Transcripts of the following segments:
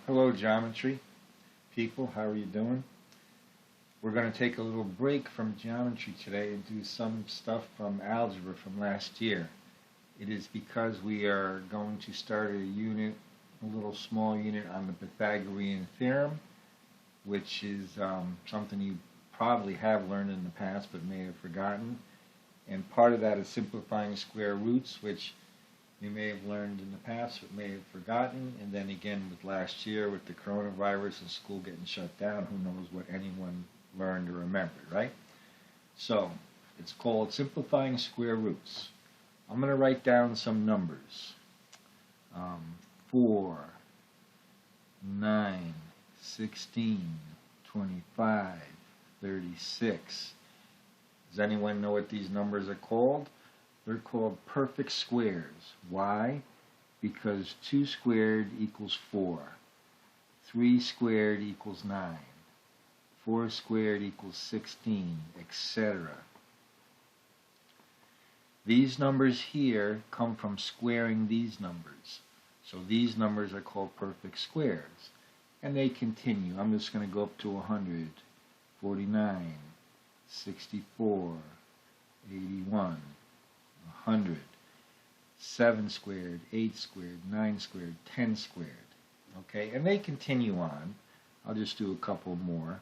Hello geometry people, how are you doing? We're going to take a little break from geometry today and do some stuff from algebra from last year. It is because we are going to start a little small unit on the Pythagorean theorem, which is something you probably have learned in the past but may have forgotten. And part of that is simplifying square roots, which you may have learned in the past but may have forgotten. And then again with last year with the coronavirus and school getting shut down, who knows what anyone learned or remembered, right? So it's called simplifying square roots. I'm going to write down some numbers. 4, 9, 16, 25, 36. Does anyone know what these numbers are called? They're called perfect squares. Why? Because 2 squared equals 4. 3 squared equals 9. 4 squared equals 16, etc. These numbers here come from squaring these numbers. So these numbers are called perfect squares. And they continue. I'm just going to go up to 100, 49, 64, 81, 100, 7 squared, 8 squared, 9 squared, 10 squared. Okay, and they continue on. I'll just do a couple more.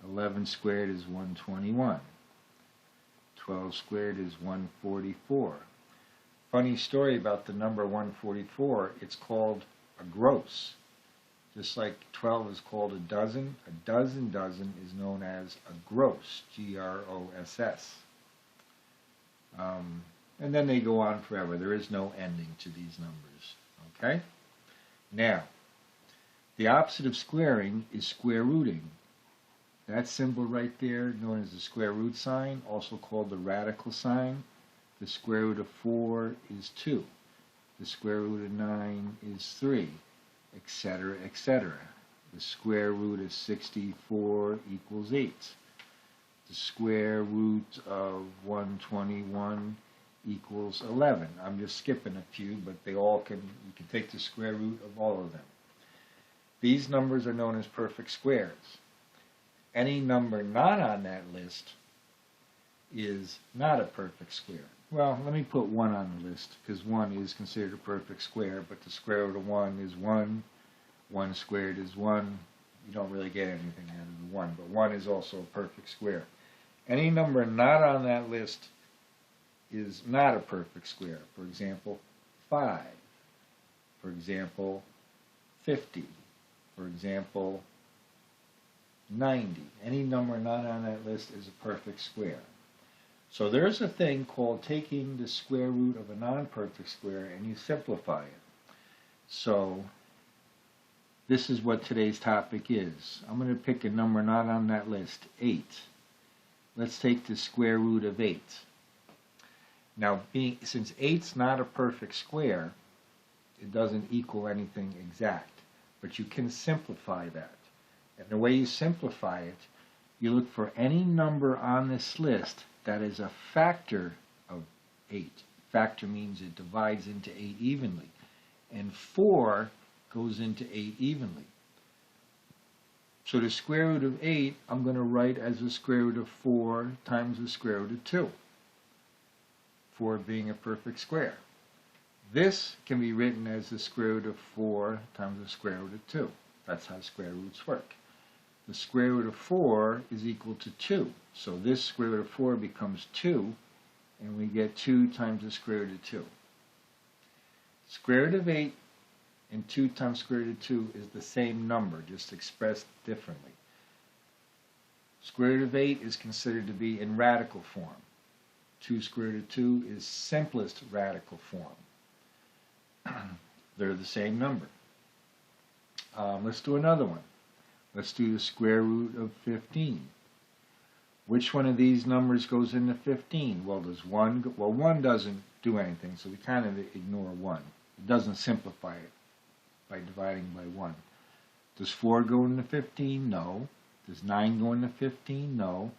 11 squared is 121. 12 squared is 144. Funny story about the number 144, it's called a gross. Just like 12 is called a dozen is known as a gross, G-R-O-S-S. And then they go on forever. There is no ending to these numbers. Okay? Now, the opposite of squaring is square rooting. That symbol right there, known as the square root sign, also called the radical sign. The square root of 4 is 2. The square root of 9 is 3, etc., etc. The square root of 64 equals 8. The square root of 121 equals 11. I'm just skipping a few, but you can take the square root of all of them. These numbers are known as perfect squares. Any number not on that list is not a perfect square. Well, let me put 1 on the list, because 1 is considered a perfect square, but the square root of 1 is 1. 1 squared is 1. You don't really get anything out of the 1, but 1 is also a perfect square. Any number not on that list is not a perfect square. For example, 5. For example, 50. For example, 90. Any number not on that list is a perfect square. So there's a thing called taking the square root of a non-perfect square and you simplify it. So this is what today's topic is. I'm going to pick a number not on that list, 8. Let's take the square root of 8. Now, since 8's not a perfect square, it doesn't equal anything exact. But you can simplify that. And the way you simplify it, you look for any number on this list that is a factor of 8. Factor means it divides into 8 evenly. And 4 goes into 8 evenly. So the square root of 8, I'm going to write as the square root of 4 times the square root of 2. 4 being a perfect square. This can be written as the square root of 4 times the square root of 2. That's how square roots work. The square root of 4 is equal to 2. So this square root of 4 becomes 2, and we get 2 times the square root of 2. Square root of 8 and 2 times square root of 2 is the same number, just expressed differently. Square root of 8 is considered to be in radical form. 2 square root of 2 is simplest radical form. They're the same number. Let's do another one. Let's do the square root of 15. Which one of these numbers goes into 15? Well, does 1 go? Well, 1 doesn't do anything, so we kind of ignore 1. It doesn't simplify it by dividing by 1. Does 4 go into 15? No. Does 9 go into 15? No.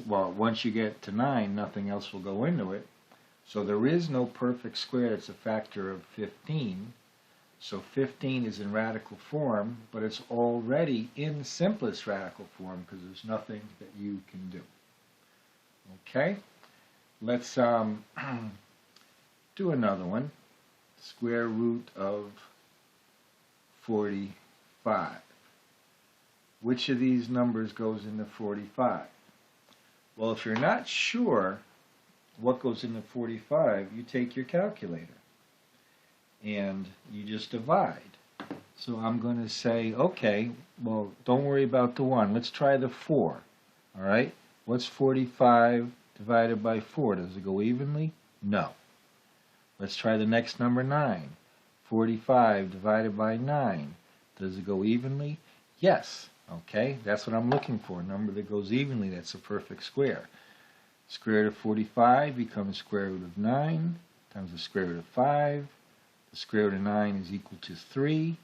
Well, once you get to 9, nothing else will go into it. So there is no perfect square that's a factor of 15. So 15 is in radical form, but it's already in simplest radical form because there's nothing that you can do. Okay, let's do another one. Square root of 45. Which of these numbers goes into 45? Well, if you're not sure what goes into 45, you take your calculator and you just divide. So I'm going to say, okay, well, don't worry about the 1. Let's try the 4. All right? What's 45 divided by 4? Does it go evenly? No. Let's try the next number, 9. 45 divided by 9. Does it go evenly? Yes. Okay, that's what I'm looking for. A number that goes evenly, that's a perfect square. Square root of 45 becomes square root of 9 times the square root of 5. The square root of 9 is equal to 3.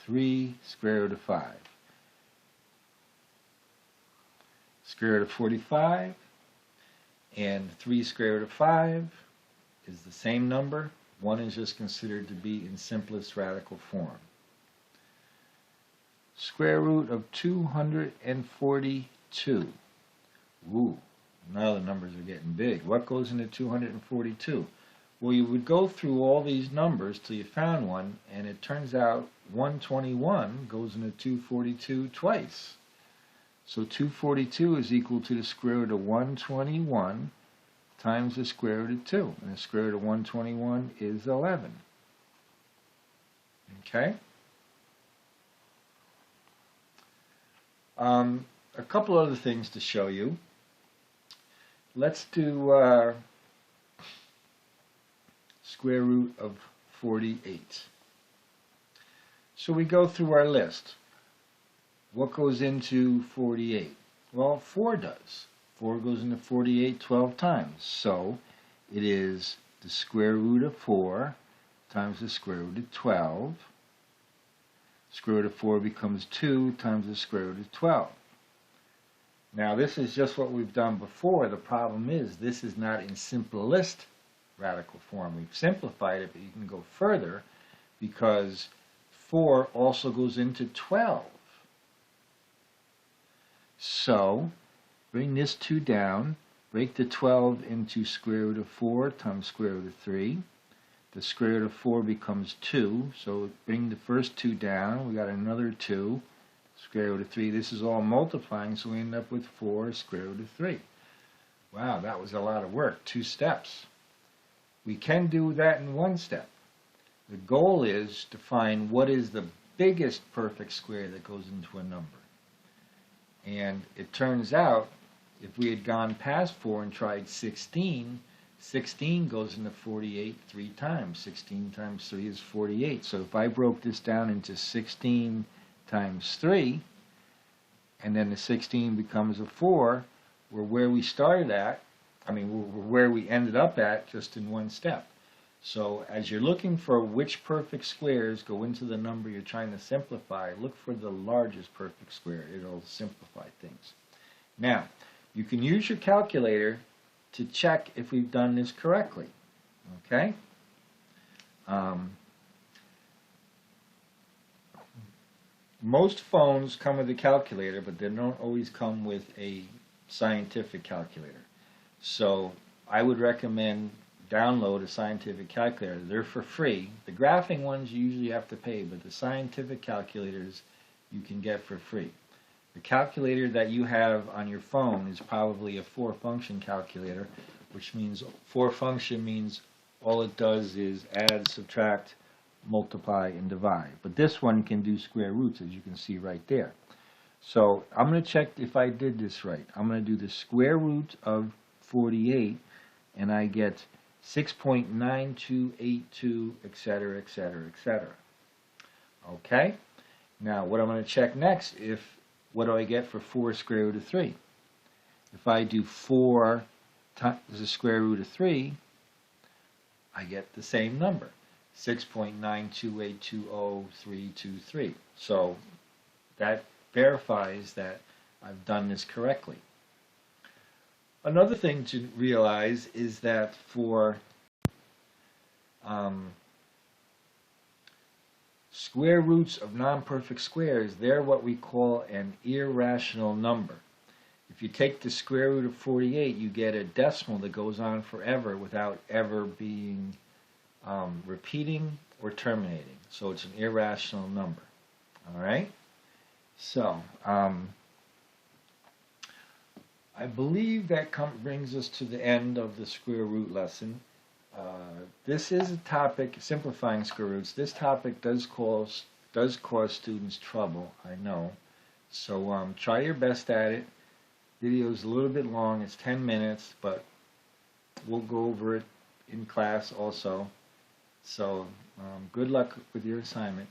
3 square root of 5. Square root of 45 and 3 square root of 5 is the same number. 1 is just considered to be in simplest radical form. Square root of 242. Ooh, now the numbers are getting big. What goes into 242? Well, you would go through all these numbers till you found one, and it turns out 121 goes into 242 twice. So 242 is equal to the square root of 121 times the square root of 2. And the square root of 121 is 11. Okay? A couple other things to show you. Let's do square root of 48. So we go through our list. What goes into 48? Well, 4 does. 4 goes into 48 12 times. So it is the square root of 4 times the square root of 12. Square root of 4 becomes 2 times the square root of 12. Now this is just what we've done before. The problem is this is not in simplest radical form. We've simplified it, but you can go further because 4 also goes into 12. So bring this 2 down, break the 12 into square root of 4 times square root of 3. The square root of 4 becomes 2, so bring the first 2 down, we got another 2, square root of 3. This is all multiplying, so we end up with 4 square root of 3. Wow, that was a lot of work, 2 steps. We can do that in 1 step. The goal is to find what is the biggest perfect square that goes into a number. And it turns out, if we had gone past 4 and tried 16, 16 goes into 48 3 times. 16 times 3 is 48. So if I broke this down into 16 times 3, and then the 16 becomes a 4, we're where we started at. I mean, we're where we ended up at just in 1 step. So as you're looking for which perfect squares go into the number you're trying to simplify, look for the largest perfect square. It'll simplify things. Now, you can use your calculator to check if we've done this correctly. Okay? Most phones come with a calculator, but they don't always come with a scientific calculator. So I would recommend download a scientific calculator. They're for free. The graphing ones you usually have to pay, but the scientific calculators you can get for free. The calculator that you have on your phone is probably a 4-function calculator, which means 4-function means all it does is add, subtract, multiply, and divide. But this one can do square roots, as you can see right there. So I'm going to check if I did this right. I'm going to do the square root of 48, and I get 6.9282, etc., etc., etc. Okay? Now, what I'm going to check next, what do I get for 4 square root of 3? If I do 4 times the square root of 3, I get the same number, 6.92820,323. So that verifies that I've done this correctly. Another thing to realize is that for square roots of non-perfect squares, they're what we call an irrational number. If you take the square root of 48, you get a decimal that goes on forever without ever being repeating or terminating. So it's an irrational number. All right? So, I believe that brings us to the end of the square root lesson. This is a topic, simplifying square roots. This topic does cause students trouble, I know. So try your best at it. Video is a little bit long, it's 10 minutes, but we'll go over it in class also. So good luck with your assignment.